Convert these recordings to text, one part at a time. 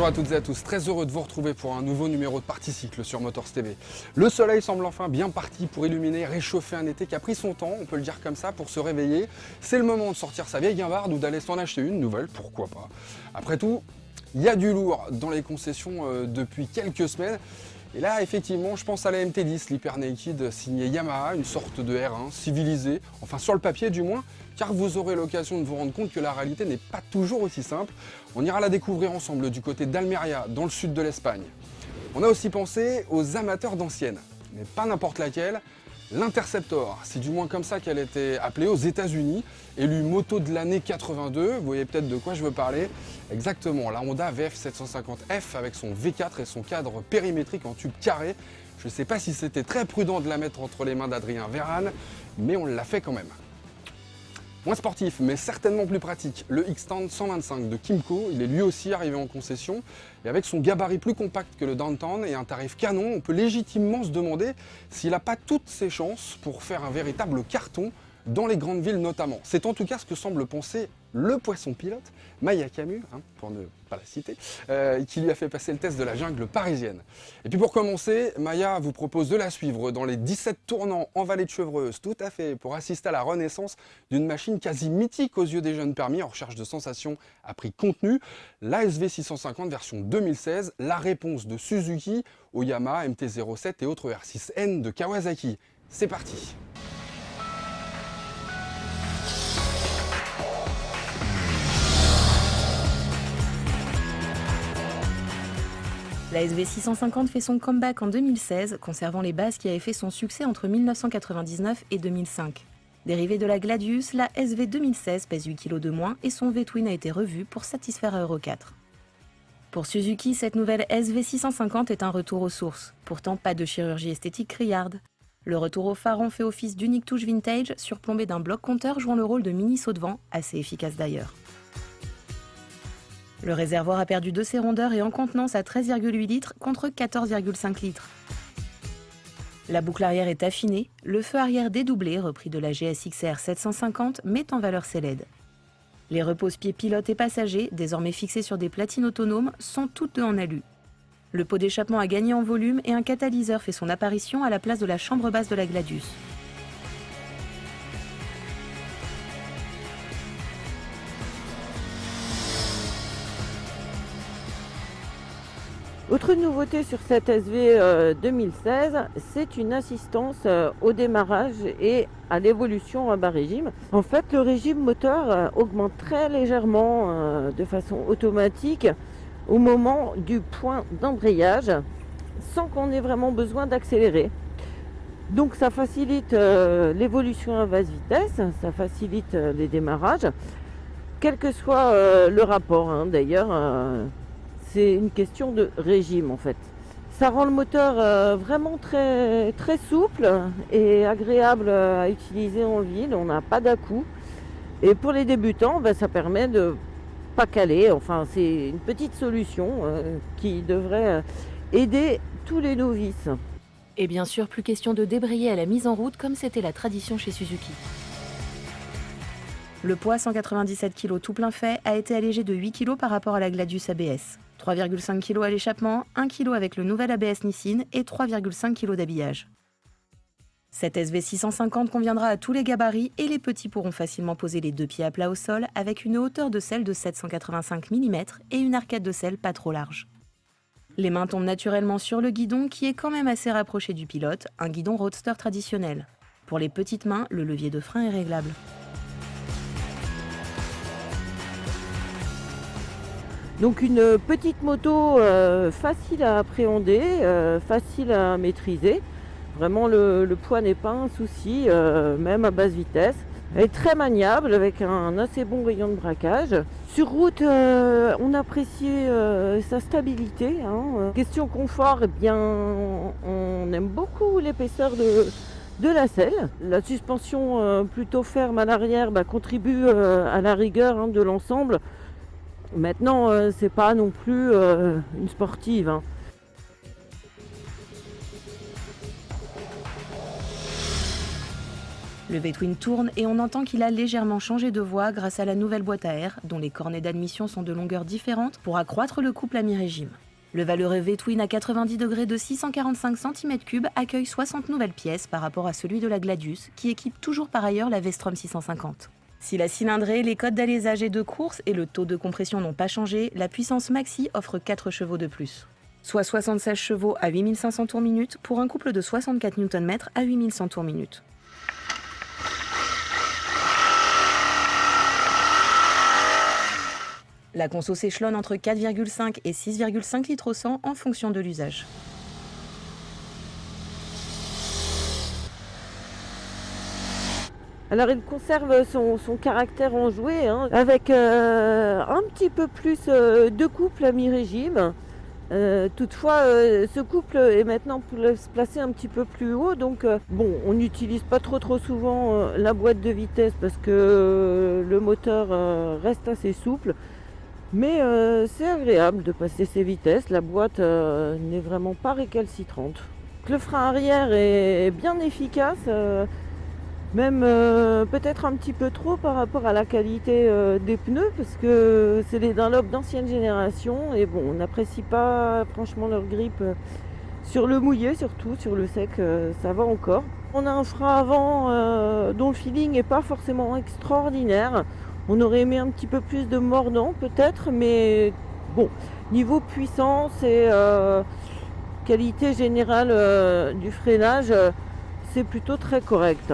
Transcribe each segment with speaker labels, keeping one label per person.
Speaker 1: Bonjour à toutes et à tous, très heureux de vous retrouver pour un nouveau numéro de Particycle sur Motors TV. Le soleil semble enfin bien parti pour illuminer, réchauffer un été qui a pris son temps, on peut le dire comme ça, pour se réveiller. C'est le moment de sortir sa vieille guimbarde ou d'aller s'en acheter une nouvelle, pourquoi pas. Après tout, il y a du lourd dans les concessions depuis quelques semaines. Et là, effectivement, je pense à la MT10, l'Hyper Naked signée Yamaha, une sorte de R1 civilisé, enfin sur le papier du moins, car vous aurez l'occasion de vous rendre compte que la réalité n'est pas toujours aussi simple. On ira la découvrir ensemble du côté d'Almeria, dans le sud de l'Espagne. On a aussi pensé aux amateurs d'anciennes, mais pas n'importe laquelle. L'Interceptor, c'est du moins comme ça qu'elle était appelée aux États-Unis, élue moto de l'année 82, vous voyez peut-être de quoi je veux parler. Exactement, la Honda VF750F avec son V4 et son cadre périmétrique en tube carré. Je ne sais pas si c'était très prudent de la mettre entre les mains d'Adrien Verane, mais on l'a fait quand même. Moins sportif, mais certainement plus pratique, le X-Stand 125 de Kymco, il est lui aussi arrivé en concession, et avec son gabarit plus compact que le Downtown et un tarif canon, on peut légitimement se demander s'il n'a pas toutes ses chances pour faire un véritable carton dans les grandes villes notamment. C'est en tout cas ce que semble penser le poisson pilote, Maya Camus, pour ne pas la citer, qui lui a fait passer le test de la jungle parisienne. Et puis pour commencer, Maya vous propose de la suivre dans les 17 tournants en vallée de Chevreuse, tout à fait, pour assister à la renaissance d'une machine quasi mythique aux yeux des jeunes permis en recherche de sensations à prix contenu, la SV650 version 2016, la réponse de Suzuki au Yamaha MT-07 et autres R6N de Kawasaki. C'est parti!
Speaker 2: La SV650 fait son comeback en 2016, conservant les bases qui avaient fait son succès entre 1999 et 2005. Dérivée de la Gladius, la SV 2016 pèse 8 kg de moins et son V-twin a été revu pour satisfaire à Euro 4. Pour Suzuki, cette nouvelle SV650 est un retour aux sources. Pourtant, pas de chirurgie esthétique criarde. Le retour au phare fait office d'unique touche vintage, surplombé d'un bloc compteur jouant le rôle de mini saut de vent, assez efficace d'ailleurs. Le réservoir a perdu de ses rondeurs et en contenance à 13,8 litres contre 14,5 litres. La boucle arrière est affinée, le feu arrière dédoublé, repris de la GSX-R 750, met en valeur ses LED. Les repose-pieds pilote et passagers, désormais fixés sur des platines autonomes, sont toutes deux en alu. Le pot d'échappement a gagné en volume et un catalyseur fait son apparition à la place de la chambre basse de la Gladius.
Speaker 3: Autre nouveauté sur cette SV 2016, c'est une assistance au démarrage et à l'évolution à bas régime. En fait, le régime moteur augmente très légèrement de façon automatique au moment du point d'embrayage, sans qu'on ait vraiment besoin d'accélérer. Donc ça facilite l'évolution à basse vitesse, ça facilite les démarrages, quel que soit le rapport d'ailleurs. C'est une question de régime en fait. Ça rend le moteur vraiment très, très souple et agréable à utiliser en ville. On n'a pas d'à-coups. Et pour les débutants, ça permet de pas caler. Enfin, c'est une petite solution qui devrait aider tous les novices.
Speaker 2: Et bien sûr, plus question de débrayer à la mise en route comme c'était la tradition chez Suzuki. Le poids 197 kg tout plein fait a été allégé de 8 kg par rapport à la Gladius ABS. 3,5 kg à l'échappement, 1 kg avec le nouvel ABS Nissin et 3,5 kg d'habillage. Cette SV650 conviendra à tous les gabarits et les petits pourront facilement poser les deux pieds à plat au sol avec une hauteur de selle de 785 mm et une arcade de selle pas trop large. Les mains tombent naturellement sur le guidon qui est quand même assez rapproché du pilote, un guidon roadster traditionnel. Pour les petites mains, le levier de frein est réglable.
Speaker 3: Donc une petite moto facile à appréhender, facile à maîtriser. Vraiment le poids n'est pas un souci, même à basse vitesse. Elle est très maniable avec un assez bon rayon de braquage. Sur route, on apprécie sa stabilité. Question confort, eh bien, on aime beaucoup l'épaisseur de la selle. La suspension plutôt ferme à l'arrière contribue à la rigueur de l'ensemble. Maintenant, c'est pas non plus une sportive.
Speaker 2: Le V-twin tourne et on entend qu'il a légèrement changé de voie grâce à la nouvelle boîte à air, dont les cornets d'admission sont de longueurs différentes pour accroître le couple à mi-régime. Le valeureux V-twin à 90 degrés de 645 cm3 accueille 60 nouvelles pièces par rapport à celui de la Gladius, qui équipe toujours par ailleurs la V-Strom 650. Si la cylindrée, les codes d'alésage et de course et le taux de compression n'ont pas changé, la puissance maxi offre 4 chevaux de plus. Soit 76 chevaux à 8500 tours minute pour un couple de 64 Nm à 8100 tours minute. La conso s'échelonne entre 4,5 et 6,5 litres au 100 en fonction de l'usage.
Speaker 3: Alors il conserve son caractère enjoué, avec un petit peu plus de couple à mi-régime. Toutefois, ce couple est maintenant placé un petit peu plus haut, donc on n'utilise pas trop souvent la boîte de vitesse parce que le moteur reste assez souple. Mais c'est agréable de passer ces vitesses, la boîte n'est vraiment pas récalcitrante. Le frein arrière est bien efficace, même peut-être un petit peu trop par rapport à la qualité des pneus, parce que c'est des Dunlop d'ancienne génération et on n'apprécie pas franchement leur grippe sur le mouillé, surtout sur le sec, ça va encore. On a un frein avant dont le feeling n'est pas forcément extraordinaire. On aurait aimé un petit peu plus de mordant peut-être, mais niveau puissance et qualité générale du freinage, c'est plutôt très correct.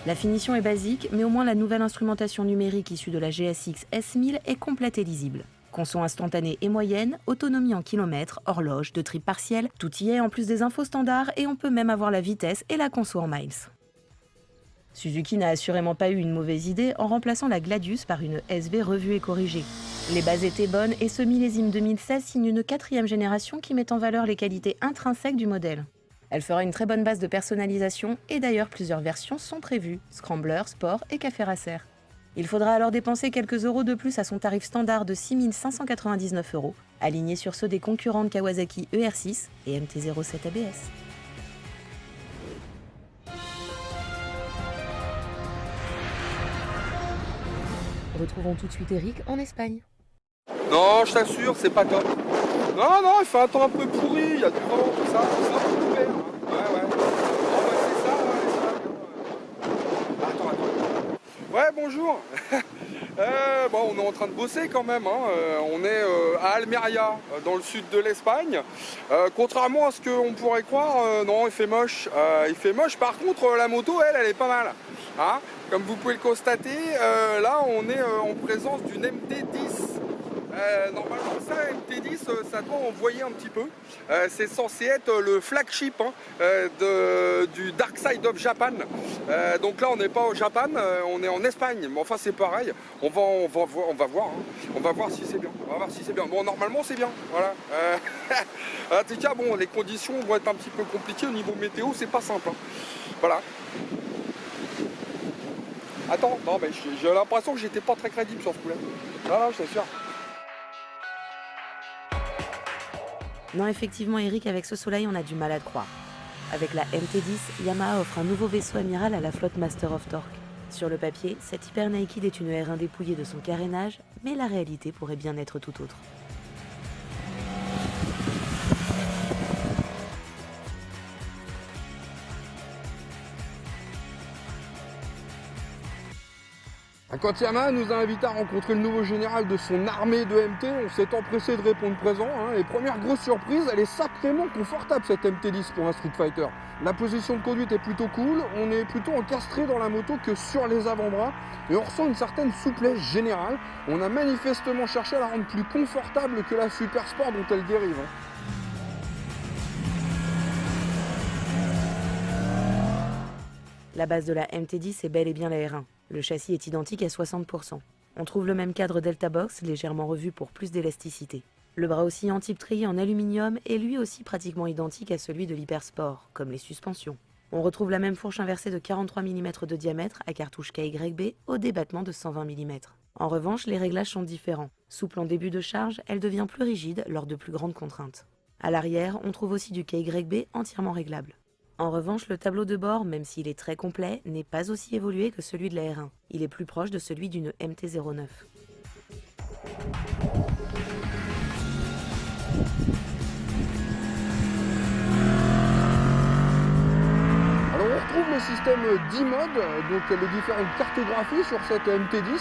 Speaker 2: La finition est basique, mais au moins la nouvelle instrumentation numérique issue de la GSX S1000 est complète et lisible. Conso instantanée et moyenne, autonomie en kilomètres, horloge, de trip partiel, tout y est en plus des infos standards et on peut même avoir la vitesse et la conso en miles. Suzuki n'a assurément pas eu une mauvaise idée en remplaçant la Gladius par une SV revue et corrigée. Les bases étaient bonnes et ce millésime 2016 signe une 4e génération qui met en valeur les qualités intrinsèques du modèle. Elle fera une très bonne base de personnalisation et d'ailleurs plusieurs versions sont prévues, Scrambler, Sport et Café Racer. Il faudra alors dépenser quelques euros de plus à son tarif standard de 6 599 €, aligné sur ceux des concurrentes Kawasaki ER6 et MT-07 ABS. Retrouvons tout de suite Eric en Espagne.
Speaker 1: Non, je t'assure, c'est pas top. Non, il fait un temps un peu pourri, il y a du vent, tout ça, c'est un peu couvert. Ouais. C'est ça, Attends. Ouais, bonjour. On est en train de bosser quand même, on est à Almeria, dans le sud de l'Espagne. Contrairement à ce qu'on pourrait croire, non, il fait moche. Par contre, la moto, elle est pas mal. Comme vous pouvez le constater, là, on est en présence d'une MT-10. Normalement, ça, MT-10, ça doit envoyer un petit peu. C'est censé être le flagship du Dark Side of Japan. Donc là, on n'est pas au Japon, on est en Espagne. Mais enfin, c'est pareil. On va voir. On va voir si c'est bien. Bon, normalement, c'est bien. Voilà. En tout cas, les conditions vont être un petit peu compliquées au niveau météo. C'est pas simple. Voilà. Attends, non, mais j'ai l'impression que j'étais pas très crédible sur ce coup-là. Non, je t'assure.
Speaker 2: Non, effectivement, Eric, avec ce soleil, on a du mal à te croire. Avec la MT-10, Yamaha offre un nouveau vaisseau amiral à la flotte Master of Torque. Sur le papier, cette Hyper Naked est une R1 dépouillée de son carénage, mais la réalité pourrait bien être tout autre.
Speaker 1: Quand Yamaha nous a invités à rencontrer le nouveau général de son armée de MT, on s'est empressé de répondre présent. Et première grosse surprise, elle est sacrément confortable cette MT-10 pour un Street Fighter. La position de conduite est plutôt cool, on est plutôt encastré dans la moto que sur les avant-bras et on ressent une certaine souplesse générale. On a manifestement cherché à la rendre plus confortable que la Super Sport dont elle dérive.
Speaker 2: La base de la MT-10 est bel et bien la R1. Le châssis est identique à 60%. On trouve le même cadre Delta Box, légèrement revu pour plus d'élasticité. Le bras oscillant type treillis en aluminium est lui aussi pratiquement identique à celui de l'Hypersport, comme les suspensions. On retrouve la même fourche inversée de 43 mm de diamètre à cartouche KYB au débattement de 120 mm. En revanche, les réglages sont différents. Souple en début de charge, elle devient plus rigide lors de plus grandes contraintes. À l'arrière, on trouve aussi du KYB entièrement réglable. En revanche, le tableau de bord, même s'il est très complet, n'est pas aussi évolué que celui de la R1. Il est plus proche de celui d'une MT-09.
Speaker 1: Alors on retrouve le système d'e-mode, donc les différentes cartographies sur cette MT10.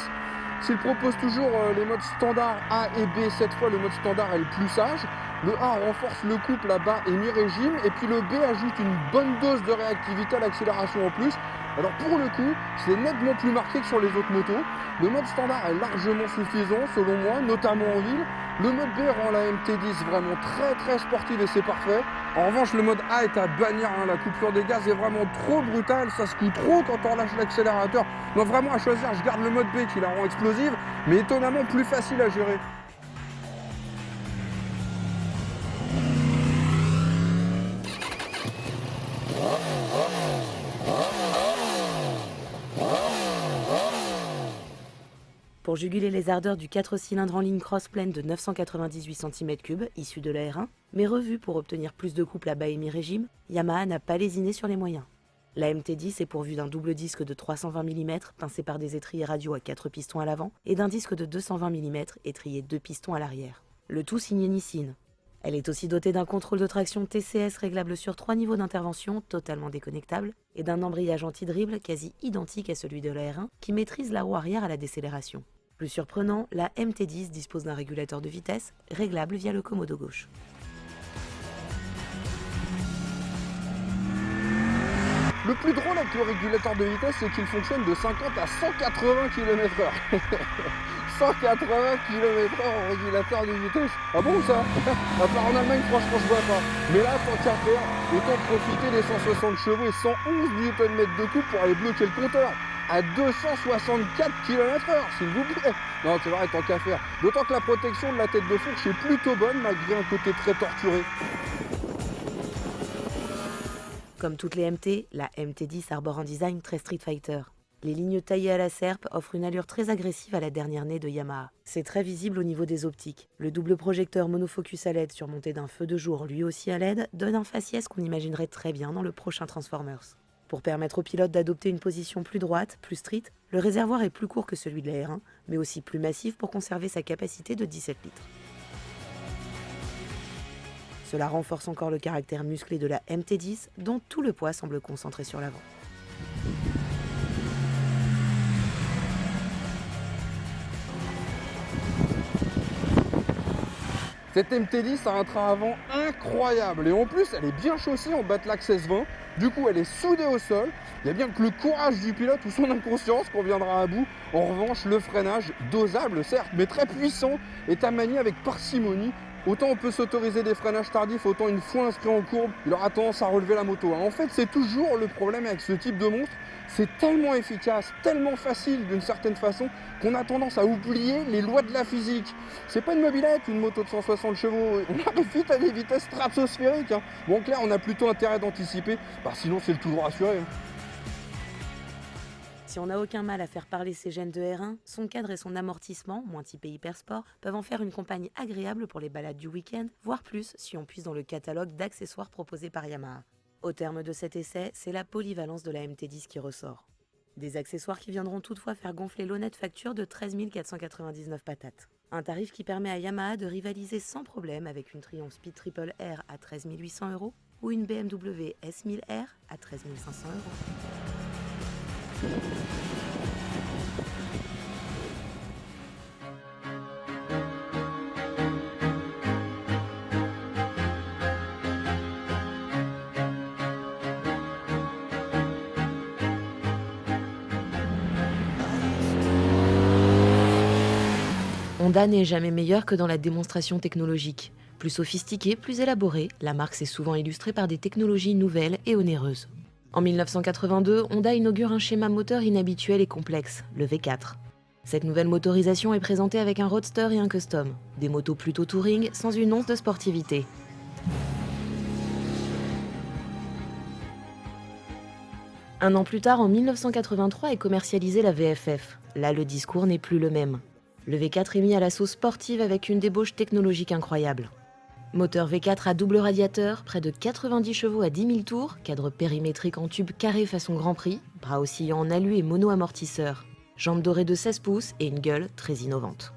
Speaker 1: S'il propose toujours les modes standard A et B, cette fois le mode standard est le plus sage. Le A renforce le couple à bas et mi-régime, et puis le B ajoute une bonne dose de réactivité à l'accélération en plus. Alors pour le coup, c'est nettement plus marqué que sur les autres motos. Le mode standard est largement suffisant selon moi, notamment en ville. Le mode B rend la MT10 vraiment très sportive et c'est parfait. En revanche, le mode A est à bannir, hein. La coupure des gaz est vraiment trop brutale, ça secoue trop quand on relâche l'accélérateur. Donc vraiment à choisir, je garde le mode B qui la rend explosive, mais étonnamment plus facile à gérer.
Speaker 2: Pour juguler les ardeurs du 4 cylindres en ligne cross-plane de 998 cm3, issu de la R1, mais revu pour obtenir plus de couple à bas et mi-régime, Yamaha n'a pas lésiné sur les moyens. La MT10 est pourvue d'un double disque de 320 mm pincé par des étriers radio à 4 pistons à l'avant et d'un disque de 220 mm étrié 2 pistons à l'arrière. Le tout signé Nissin. Elle est aussi dotée d'un contrôle de traction TCS réglable sur 3 niveaux d'intervention totalement déconnectable et d'un embrayage anti-dribble quasi identique à celui de la R1 qui maîtrise la roue arrière à la décélération. Plus surprenant, la MT10 dispose d'un régulateur de vitesse réglable via le commodo gauche.
Speaker 1: Le plus drôle avec le régulateur de vitesse, c'est qu'il fonctionne de 50 à 180 km/h. 180 km/h en régulateur de vitesse. Ah bon ça? À part en Allemagne, franchement, je vois pas. Mais là, tant qu'à faire, autant profiter des 160 chevaux et 111 Nm de couple pour aller bloquer le compteur. À 264 km/h, s'il vous plaît. Non, c'est vrai, tant qu'à faire. D'autant que la protection de la tête de fourche est plutôt bonne, malgré un côté très torturé.
Speaker 2: Comme toutes les MT, la MT10 arbore un design très Street Fighter. Les lignes taillées à la serpe offrent une allure très agressive à la dernière née de Yamaha. C'est très visible au niveau des optiques. Le double projecteur monofocus à LED surmonté d'un feu de jour lui aussi à LED donne un faciès qu'on imaginerait très bien dans le prochain Transformers. Pour permettre au pilote d'adopter une position plus droite, plus street, le réservoir est plus court que celui de la R1, mais aussi plus massif pour conserver sa capacité de 17 litres. Cela renforce encore le caractère musclé de la MT10, dont tout le poids semble concentré sur l'avant.
Speaker 1: Cette MT10 a un train avant incroyable et en plus elle est bien chaussée en Batlax S20. Du coup elle est soudée au sol. Il y a bien que le courage du pilote ou son inconscience qu'on viendra à bout. En revanche le freinage, dosable certes mais très puissant, est à manier avec parcimonie. Autant on peut s'autoriser des freinages tardifs, autant une fois inscrit en courbe, il aura tendance à relever la moto. En fait c'est toujours le problème avec ce type de monstre. C'est tellement efficace, tellement facile d'une certaine façon qu'on a tendance à oublier les lois de la physique. C'est pas une mobilette, une moto de 160 chevaux, on arrive vite à des vitesses stratosphériques. Bon, en clair, on a plutôt intérêt d'anticiper, sinon c'est le toujours assuré.
Speaker 2: Si on n'a aucun mal à faire parler ses gènes de R1, son cadre et son amortissement, moins typé hypersport, peuvent en faire une compagne agréable pour les balades du week-end, voire plus si on puise dans le catalogue d'accessoires proposés par Yamaha. Au terme de cet essai, c'est la polyvalence de la MT10 qui ressort. Des accessoires qui viendront toutefois faire gonfler l'honnête facture de 13 499 patates. Un tarif qui permet à Yamaha de rivaliser sans problème avec une Triumph Speed Triple R à 13 800 € ou une BMW S1000R à 13 500 €. Honda n'est jamais meilleure que dans la démonstration technologique. Plus sophistiquée, plus élaborée, la marque s'est souvent illustrée par des technologies nouvelles et onéreuses. En 1982, Honda inaugure un schéma moteur inhabituel et complexe, le V4. Cette nouvelle motorisation est présentée avec un roadster et un custom, des motos plutôt touring sans une once de sportivité. Un an plus tard, en 1983, est commercialisée la VFF. Là, le discours n'est plus le même. Le V4 est mis à la sauce sportive avec une débauche technologique incroyable. Moteur V4 à double radiateur, près de 90 chevaux à 10 000 tours, cadre périmétrique en tube carré façon Grand Prix, bras oscillants en alu et mono-amortisseur, jambes dorées de 16 pouces et une gueule très innovante.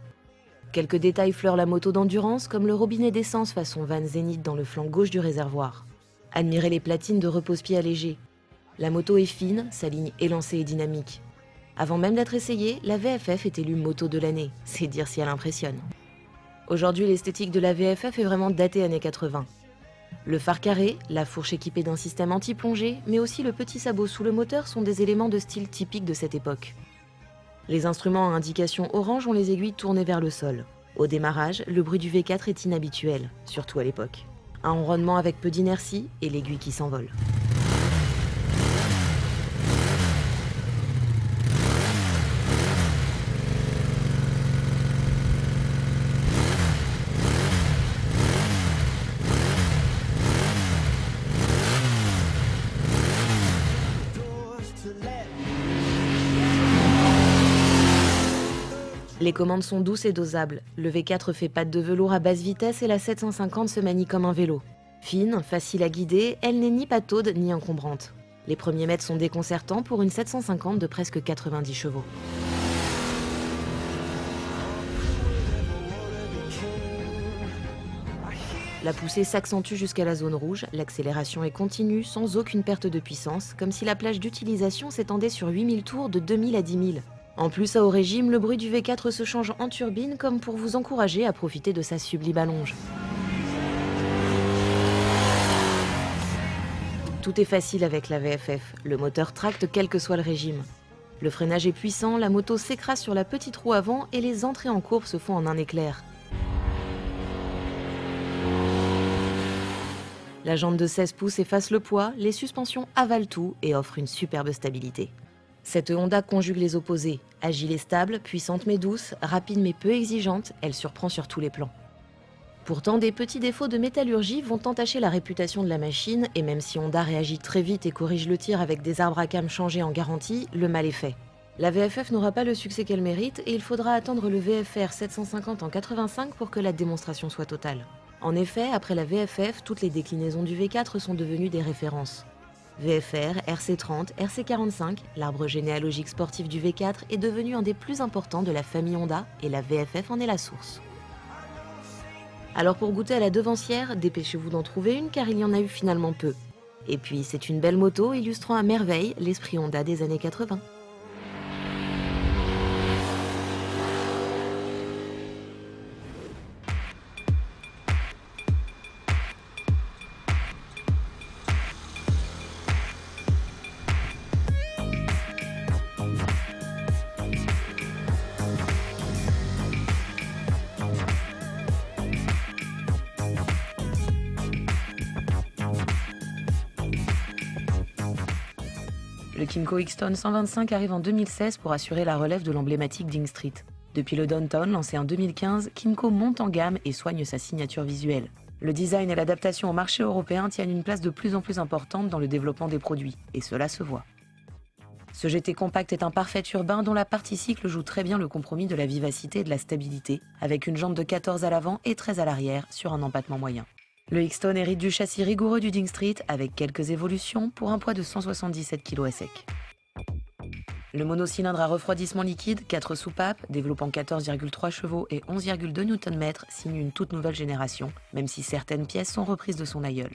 Speaker 2: Quelques détails fleurent la moto d'endurance, comme le robinet d'essence façon Van Zenith dans le flanc gauche du réservoir. Admirez les platines de repose-pied allégées. La moto est fine, sa ligne élancée et dynamique. Avant même d'être essayée, la VFF est élue moto de l'année, c'est dire si elle impressionne. Aujourd'hui, l'esthétique de la VFF est vraiment datée années 80. Le phare carré, la fourche équipée d'un système anti-plongée, mais aussi le petit sabot sous le moteur sont des éléments de style typiques de cette époque. Les instruments à indication orange ont les aiguilles tournées vers le sol. Au démarrage, le bruit du V4 est inhabituel, surtout à l'époque. Un ronronnement avec peu d'inertie et l'aiguille qui s'envole. Les commandes sont douces et dosables. Le V4 fait patte de velours à basse vitesse et la 750 se manie comme un vélo. Fine, facile à guider, elle n'est ni pataude ni encombrante. Les premiers mètres sont déconcertants pour une 750 de presque 90 chevaux. La poussée s'accentue jusqu'à la zone rouge, l'accélération est continue sans aucune perte de puissance, comme si la plage d'utilisation s'étendait sur 8000 tours de 2000 à 10 000. En plus, à haut régime, le bruit du V4 se change en turbine comme pour vous encourager à profiter de sa sublime allonge. Tout est facile avec la VFF, le moteur tracte quel que soit le régime. Le freinage est puissant, la moto s'écrase sur la petite roue avant et les entrées en courbe se font en un éclair. La jante de 16 pouces efface le poids, les suspensions avalent tout et offrent une superbe stabilité. Cette Honda conjugue les opposés. Agile et stable, puissante mais douce, rapide mais peu exigeante, elle surprend sur tous les plans. Pourtant, des petits défauts de métallurgie vont entacher la réputation de la machine, et même si Honda réagit très vite et corrige le tir avec des arbres à cames changés en garantie, le mal est fait. La VFF n'aura pas le succès qu'elle mérite, et il faudra attendre le VFR 750 en 85 pour que la démonstration soit totale. En effet, après la VFF, toutes les déclinaisons du V4 sont devenues des références. VFR, RC30, RC45, l'arbre généalogique sportif du V4 est devenu un des plus importants de la famille Honda et la VFF en est la source. Alors pour goûter à la devancière, dépêchez-vous d'en trouver une car il y en a eu finalement peu. Et puis c'est une belle moto illustrant à merveille l'esprit Honda des années 80. Le Kymco X-Tone 125 arrive en 2016 pour assurer la relève de l'emblématique Ding Street. Depuis le Downtown, lancé en 2015, Kymco monte en gamme et soigne sa signature visuelle. Le design et l'adaptation au marché européen tiennent une place de plus en plus importante dans le développement des produits, et cela se voit. Ce GT compact est un parfait urbain dont la partie cycle joue très bien le compromis de la vivacité et de la stabilité, avec une jante de 14 à l'avant et 13 à l'arrière sur un empattement moyen. Le X-Tone hérite du châssis rigoureux du Ding Street avec quelques évolutions pour un poids de 177 kg à sec. Le monocylindre à refroidissement liquide, 4 soupapes, développant 14,3 chevaux et 11,2 Nm signe une toute nouvelle génération, même si certaines pièces sont reprises de son aïeul.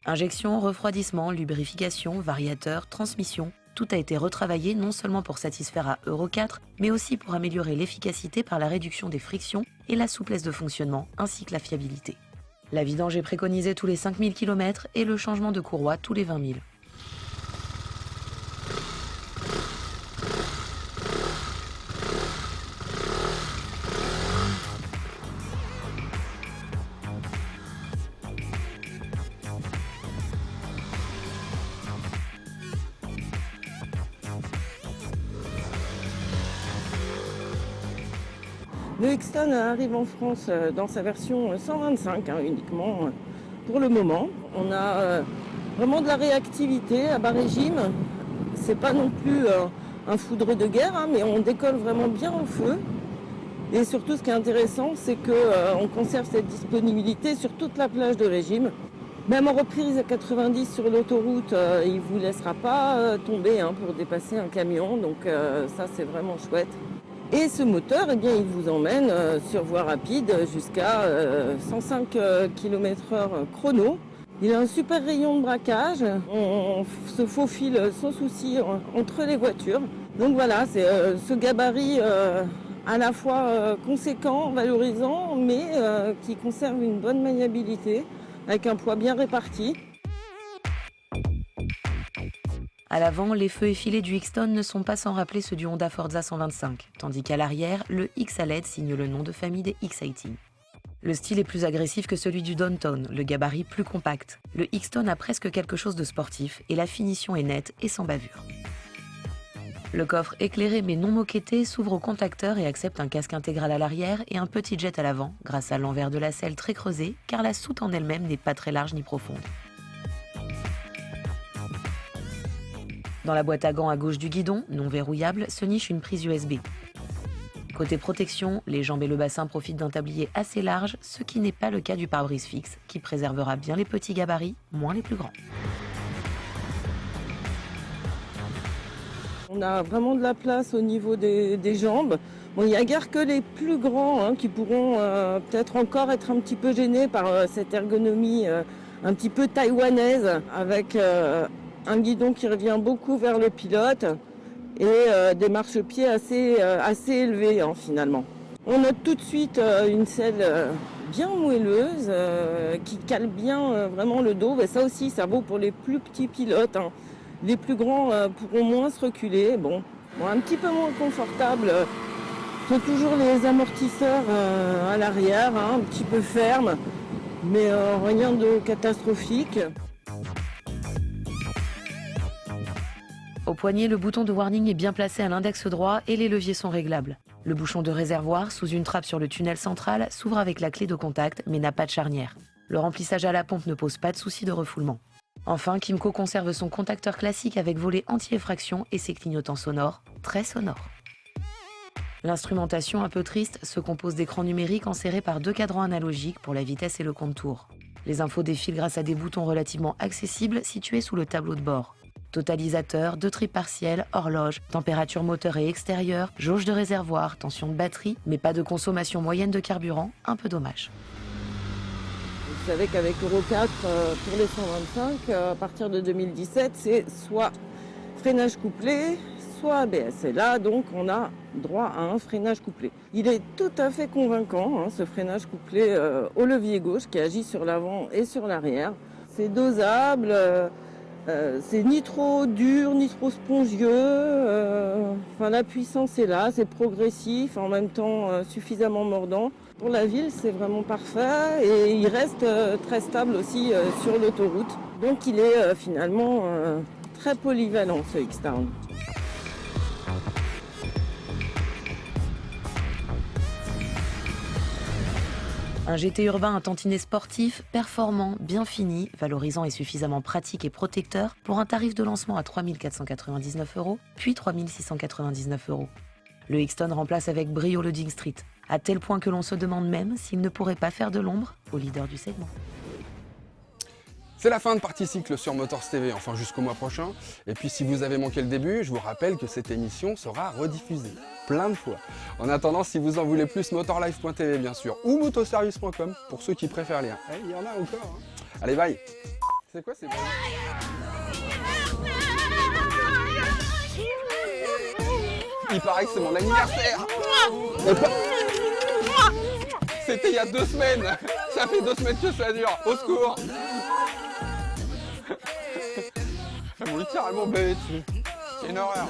Speaker 2: Injection, refroidissement, lubrification, variateur, transmission, tout a été retravaillé non seulement pour satisfaire à Euro 4, mais aussi pour améliorer l'efficacité par la réduction des frictions et la souplesse de fonctionnement, ainsi que la fiabilité. La vidange est préconisée tous les 5000 km et le changement de courroie tous les 20 000.
Speaker 3: Le X-Tone arrive en France dans sa version 125 uniquement pour le moment. On a vraiment de la réactivité à bas régime. C'est pas non plus un foudre de guerre, mais on décolle vraiment bien en feu. Et surtout, ce qui est intéressant, c'est qu'on conserve cette disponibilité sur toute la plage de régime. Même en reprise à 90 sur l'autoroute, il ne vous laissera pas tomber pour dépasser un camion. Donc ça, c'est vraiment chouette. Et ce moteur, eh bien, il vous emmène sur voie rapide jusqu'à 105 km/h chrono. Il a un super rayon de braquage. On se faufile sans souci entre les voitures. Donc voilà, c'est ce gabarit à la fois conséquent, valorisant, mais qui conserve une bonne maniabilité, avec un poids bien réparti.
Speaker 2: À l'avant, les feux effilés du Xton ne sont pas sans rappeler ceux du Honda Forza 125, tandis qu'à l'arrière, le X à LED signe le nom de famille des X-Sighting. Le style est plus agressif que celui du Downtown, le gabarit plus compact. Le Xton a presque quelque chose de sportif et la finition est nette et sans bavure. Le coffre éclairé mais non moquetté s'ouvre au contacteur et accepte un casque intégral à l'arrière et un petit jet à l'avant, grâce à l'envers de la selle très creusé, car la soute en elle-même n'est pas très large ni profonde. Dans la boîte à gants à gauche du guidon, non verrouillable, se niche une prise USB. Côté protection, les jambes et le bassin profitent d'un tablier assez large, ce qui n'est pas le cas du pare-brise fixe, qui préservera bien les petits gabarits, moins les plus grands.
Speaker 3: On a vraiment de la place au niveau des jambes. Bon, il n'y a guère que les plus grands qui pourront peut-être encore être un petit peu gênés par cette ergonomie un petit peu taïwanaise, avec un guidon qui revient beaucoup vers le pilote et des marchepieds assez élevés finalement. On note tout de suite une selle bien moelleuse qui cale bien vraiment le dos. Mais ça aussi, ça vaut pour les plus petits pilotes. Les plus grands pourront moins se reculer. Bon, un petit peu moins confortable. Sont toujours les amortisseurs à l'arrière, un petit peu fermes, mais rien de catastrophique.
Speaker 2: Au poignet, le bouton de warning est bien placé à l'index droit et les leviers sont réglables. Le bouchon de réservoir, sous une trappe sur le tunnel central, s'ouvre avec la clé de contact, mais n'a pas de charnière. Le remplissage à la pompe ne pose pas de souci de refoulement. Enfin, Kymco conserve son contacteur classique avec volet anti-effraction et ses clignotants sonores, très sonores. L'instrumentation un peu triste se compose d'écrans numériques enserrés par 2 cadrans analogiques pour la vitesse et le compte-tours. Les infos défilent grâce à des boutons relativement accessibles situés sous le tableau de bord. Totalisateur, 2 tripes partielles, horloge, température moteur et extérieure, jauge de réservoir, tension de batterie, mais pas de consommation moyenne de carburant, un peu dommage.
Speaker 3: Vous savez qu'avec Euro 4, pour les 125, à partir de 2017, c'est soit freinage couplé, soit ABS. Et là, donc, on a droit à un freinage couplé. Il est tout à fait convaincant, ce freinage couplé au levier gauche qui agit sur l'avant et sur l'arrière. C'est dosable, c'est ni trop dur, ni trop spongieux. La puissance est là, c'est progressif, en même temps suffisamment mordant. Pour la ville, c'est vraiment parfait et il reste très stable aussi sur l'autoroute. Donc il est finalement très polyvalent ce X-Town.
Speaker 2: Un GT urbain, un tantinet sportif, performant, bien fini, valorisant et suffisamment pratique et protecteur pour un tarif de lancement à 3 499 €, puis 3 699 €. Le Xton remplace avec brio le Ding Street, à tel point que l'on se demande même s'il ne pourrait pas faire de l'ombre au leader du segment.
Speaker 1: C'est la fin de Partie Cycle sur Motors TV, enfin jusqu'au mois prochain. Et puis si vous avez manqué le début, je vous rappelle que cette émission sera rediffusée plein de fois. En attendant, si vous en voulez plus, motorlife.tv bien sûr, ou motoservice.com pour ceux qui préfèrent lire. Il y en a encore. Allez, bye. C'est quoi ces bruits ? Il paraît que c'est mon anniversaire. C'était il y a 2 semaines. Ça fait 2 semaines que ça dure. Au secours. Ils m'ont littéralement bavé dessus. C'est une horreur.